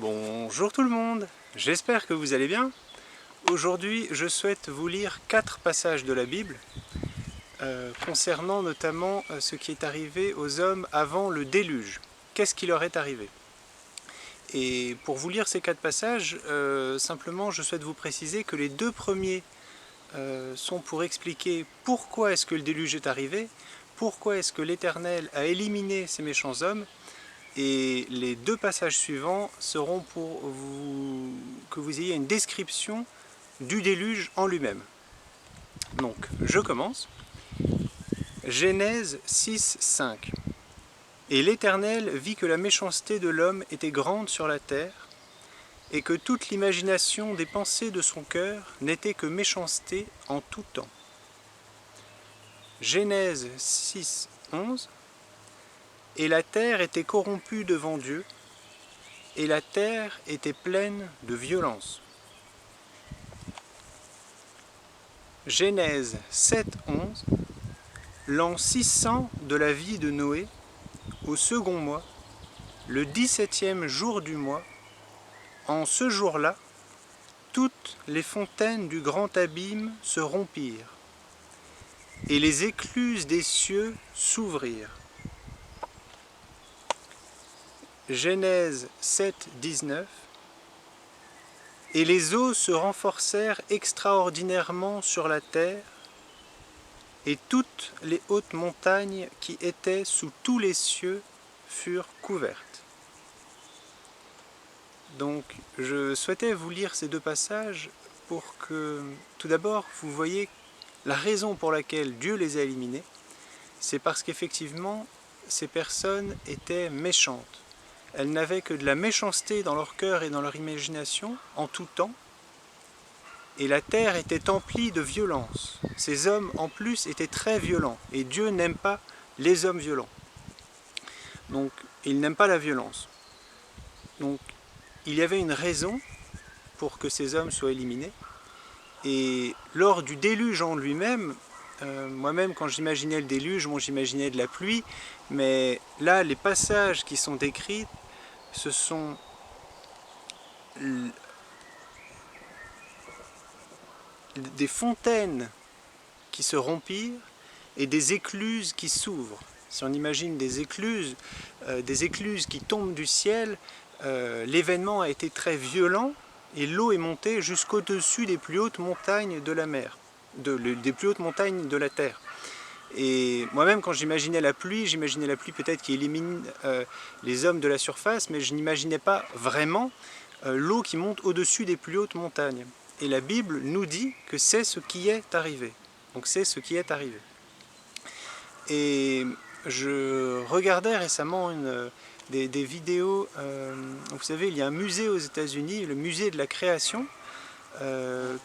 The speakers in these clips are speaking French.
Bonjour tout le monde, j'espère que vous allez bien. Aujourd'hui, je souhaite vous lire 4 passages de la Bible concernant notamment ce qui est arrivé aux hommes avant le déluge. Qu'est-ce qui leur est arrivé? Et pour vous lire ces 4 passages, simplement je souhaite vous préciser que les 2 premiers sont pour expliquer pourquoi est-ce que le déluge est arrivé, pourquoi est-ce que l'Éternel a éliminé ces méchants hommes. Et les 2 passages suivants seront pour que vous ayez une description du déluge en lui-même. Donc, je commence. Genèse 6, 5. Et l'Éternel vit que la méchanceté de l'homme était grande sur la terre, et que toute l'imagination des pensées de son cœur n'était que méchanceté en tout temps. Genèse 6, 11. Et la terre était corrompue devant Dieu, et la terre était pleine de violence. Genèse 7, 11. L'an 600 de la vie de Noé, au second mois, le 17e jour du mois, en ce jour-là, toutes les fontaines du grand abîme se rompirent, et les écluses des cieux s'ouvrirent. Genèse 7, 19. Et les eaux se renforcèrent extraordinairement sur la terre, et toutes les hautes montagnes qui étaient sous tous les cieux furent couvertes. Donc, je souhaitais vous lire ces 2 passages pour que, tout d'abord, vous voyez la raison pour laquelle Dieu les a éliminés. C'est parce qu'effectivement, ces personnes étaient méchantes. Elles n'avaient que de la méchanceté dans leur cœur et dans leur imagination, en tout temps, et la terre était emplie de violence. Ces hommes, en plus, étaient très violents, et Dieu n'aime pas les hommes violents. Donc, il n'aime pas la violence. Donc, il y avait une raison pour que ces hommes soient éliminés, et lors du déluge en lui-même, moi-même, quand j'imaginais le déluge, j'imaginais de la pluie, mais là, les passages qui sont décrits, ce sont des fontaines qui se rompirent et des écluses qui s'ouvrent. Si on imagine des écluses qui tombent du ciel, l'événement a été très violent et l'eau est montée jusqu'au-dessus des plus hautes montagnes de la mer, des plus hautes montagnes de la terre. Et moi-même, quand j'imaginais la pluie peut-être qui élimine les hommes de la surface, mais je n'imaginais pas vraiment l'eau qui monte au-dessus des plus hautes montagnes. Et la Bible nous dit que c'est ce qui est arrivé. Donc c'est ce qui est arrivé. Et je regardais récemment des vidéos, vous savez, il y a un musée aux États-Unis, le musée de la création,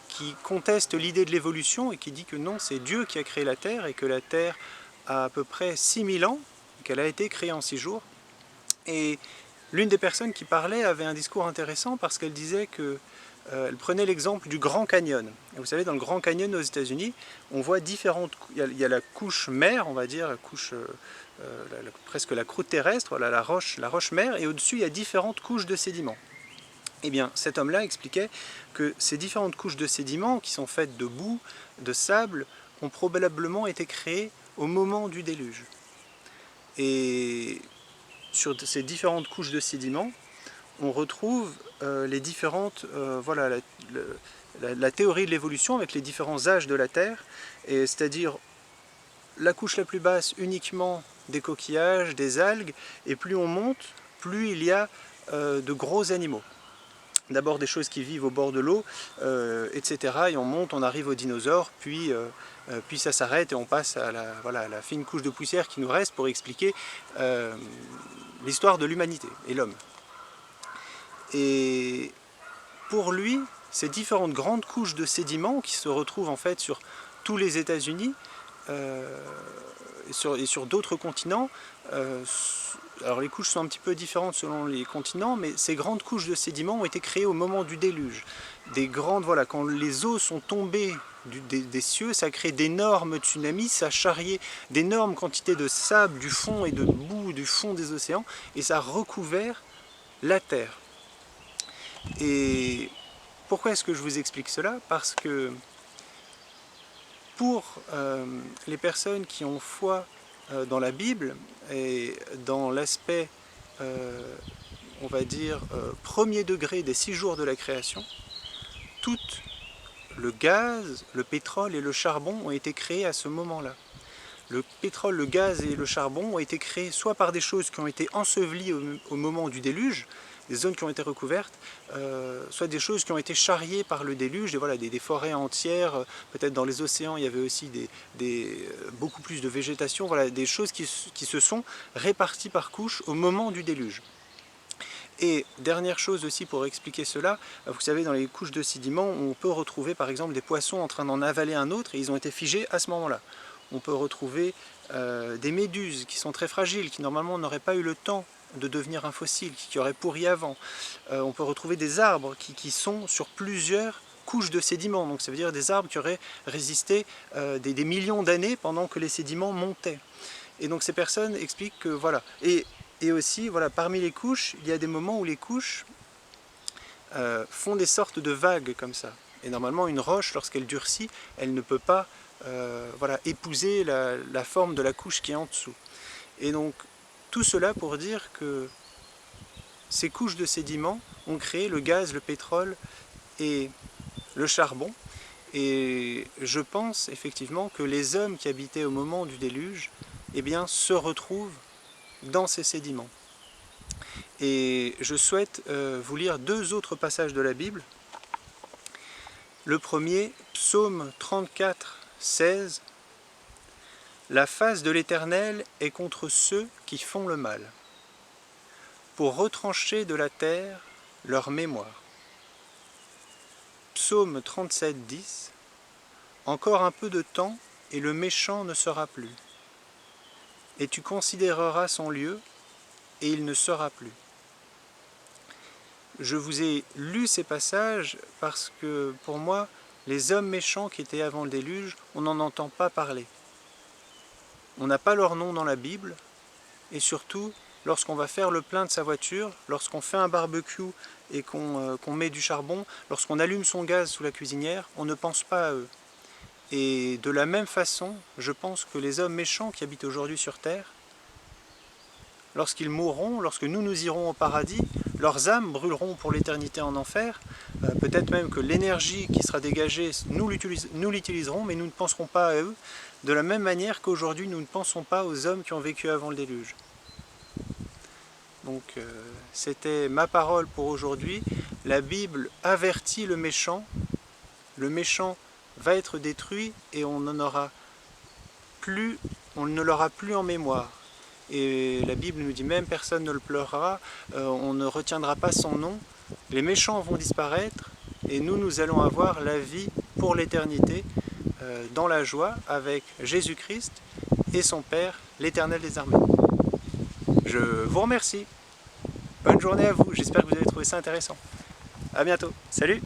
qui conteste l'idée de l'évolution et qui dit que non, c'est Dieu qui a créé la Terre et que la Terre a à peu près 6000 ans, qu'elle a été créée en 6 jours. Et l'une des personnes qui parlait avait un discours intéressant parce qu'elle disait que elle prenait l'exemple du Grand Canyon. Et vous savez, dans le Grand Canyon aux États-Unis, on voit différentes... Il y a la couche mer, on va dire, la couche, presque la croûte terrestre, voilà, la roche mer, et au-dessus, il y a différentes couches de sédiments. Eh bien, cet homme-là expliquait que ces différentes couches de sédiments, qui sont faites de boue, de sable, ont probablement été créées au moment du déluge. Et sur ces différentes couches de sédiments, on retrouve les différentes, voilà, la théorie de l'évolution avec les différents âges de la Terre, c'est-à-dire la couche la plus basse uniquement des coquillages, des algues, et plus on monte, plus il y a de gros animaux. D'abord des choses qui vivent au bord de l'eau, etc. Et on monte, on arrive aux dinosaures, puis ça s'arrête et on passe à la fine couche de poussière qui nous reste pour expliquer l'histoire de l'humanité et l'homme. Et pour lui, ces différentes grandes couches de sédiments qui se retrouvent en fait sur tous les États-Unis et sur d'autres continents, alors les couches sont un petit peu différentes selon les continents, mais ces grandes couches de sédiments ont été créées au moment du déluge. Des grandes, voilà, quand les eaux sont tombées des cieux, ça crée d'énormes tsunamis, ça charriait d'énormes quantités de sable du fond et de boue du fond des océans, et ça a recouvert la terre. Et pourquoi est-ce que je vous explique cela? Parce que pour les personnes qui ont foi dans la Bible et dans l'aspect, on va dire, premier degré des 6 jours de la création, tout le gaz, le pétrole et le charbon ont été créés à ce moment-là. Le pétrole, le gaz et le charbon ont été créés soit par des choses qui ont été ensevelies au moment du déluge, des zones qui ont été recouvertes, soit des choses qui ont été charriées par le déluge, et voilà, des forêts entières, peut-être dans les océans il y avait aussi beaucoup plus de végétation, voilà, des choses qui se sont réparties par couches au moment du déluge. Et dernière chose aussi pour expliquer cela, vous savez, dans les couches de sédiments, on peut retrouver par exemple des poissons en train d'en avaler un autre et ils ont été figés à ce moment-là. On peut retrouver des méduses qui sont très fragiles, qui normalement n'auraient pas eu le temps de devenir un fossile, qui auraient pourri avant. On peut retrouver des arbres qui sont sur plusieurs couches de sédiments, donc ça veut dire des arbres qui auraient résisté des millions d'années pendant que les sédiments montaient. Et donc ces personnes expliquent que voilà. Et aussi, voilà, parmi les couches, il y a des moments où les couches font des sortes de vagues comme ça. Et normalement, une roche, lorsqu'elle durcit, elle ne peut pas voilà, épouser la forme de la couche qui est en dessous. Et donc, tout cela pour dire que ces couches de sédiments ont créé le gaz, le pétrole et le charbon. Et je pense effectivement que les hommes qui habitaient au moment du déluge, eh bien, se retrouvent dans ces sédiments. Et je souhaite vous lire 2 autres passages de la Bible. Le premier, Psaume 34, 16. « La face de l'Éternel est contre ceux qui font le mal, pour retrancher de la terre leur mémoire. » Psaume 37, 10. « Encore un peu de temps, et le méchant ne sera plus. Et tu considéreras son lieu, et il ne sera plus. » Je vous ai lu ces passages parce que, pour moi, les hommes méchants qui étaient avant le déluge, on n'en entend pas parler. On n'a pas leur nom dans la Bible, et surtout, lorsqu'on va faire le plein de sa voiture, lorsqu'on fait un barbecue et qu'on met du charbon, lorsqu'on allume son gaz sous la cuisinière, on ne pense pas à eux. Et de la même façon, je pense que les hommes méchants qui habitent aujourd'hui sur Terre, lorsqu'ils mourront, lorsque nous irons au paradis, leurs âmes brûleront pour l'éternité en enfer. Peut-être même que l'énergie qui sera dégagée, nous l'utiliserons, mais nous ne penserons pas à eux, de la même manière qu'aujourd'hui nous ne pensons pas aux hommes qui ont vécu avant le déluge. Donc c'était ma parole pour aujourd'hui. La Bible avertit le méchant va être détruit et on ne l'aura plus en mémoire. Et la Bible nous dit même personne ne le pleurera, on ne retiendra pas son nom, les méchants vont disparaître et nous allons avoir la vie pour l'éternité dans la joie avec Jésus-Christ et son Père, l'Éternel des armées. Je vous remercie, bonne journée à vous, j'espère que vous avez trouvé ça intéressant. À bientôt, salut!